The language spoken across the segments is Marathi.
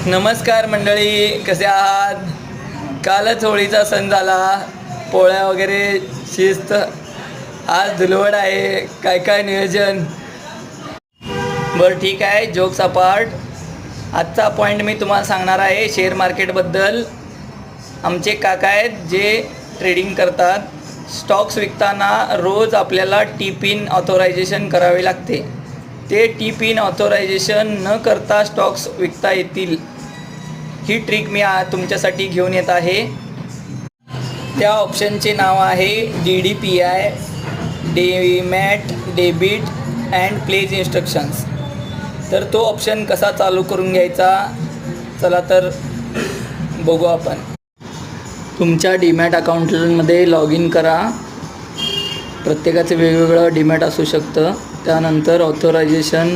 नमस्कार मंडळी, कसे आहात? कालच होळीचा सण झाला, पोळ्या वगैरे शिस्त. आज धुलवड आहे, काय काय नियोजन. बरं ठीक आहे, जोक्स अपार्ट. आजचा पॉईंट मी तुम्हाला सांगणार आहे शेअर मार्केटबद्दल. आमचे काका आहेत जे ट्रेडिंग करतात. स्टॉक्स विकताना रोज आपल्याला टी पिन ऑथोरायझेशन करावे लागते. ते टी पिन ऑथोरायझेशन न करता स्टॉक्स विकता येतील, ही ट्रिक मी तुमच्यासाठी घेऊन येत आहे. त्या ऑप्शनचे नाव आहे DDPI, demat debit and pledge instructions. तर तो ऑप्शन कसा चालू करून घ्यायचा, चला तर बघू आपण. तुमच्या डीमॅट अकाउंटमध्ये लॉग इन करा. प्रत्येकाचं वेगवेगळं डीमॅट असू शकतं. त्यानंतर ऑथोरायझेशन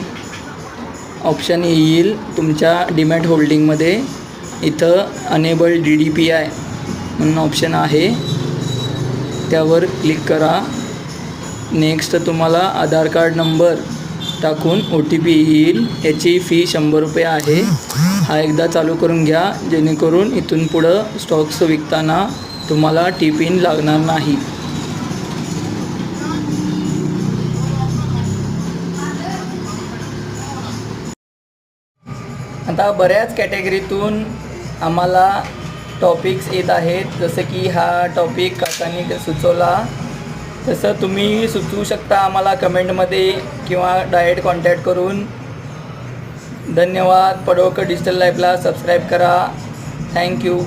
ऑप्शन येईल तुमच्या डीमॅट होल्डिंगमध्ये. इथं अनेबल DDPI म्हणून ऑप्शन आहे, त्यावर क्लिक करा. नेक्स्ट तुम्हाला आधार कार्ड नंबर टाकून OTP येईल. याची फी 100 रुपये आहे. हा एकदा चालू करून घ्या, जेणेकरून इथून पुढं स्टॉक्स विकताना तुम्हाला टी पिन लागणार नाही. आता बऱ्याच कॅटेगरीतून आम्हाला टॉपिक्स येत आहेत. जसं की हा टॉपिक काकांनी सुचवला, तसं तुम्ही सुचवू शकता आम्हाला कमेंटमध्ये किंवा डायरेक्ट कॉन्टॅक्ट करून. धन्यवाद. पडवकर डिजिटल लाईफला सबस्क्राईब करा. थँक्यू.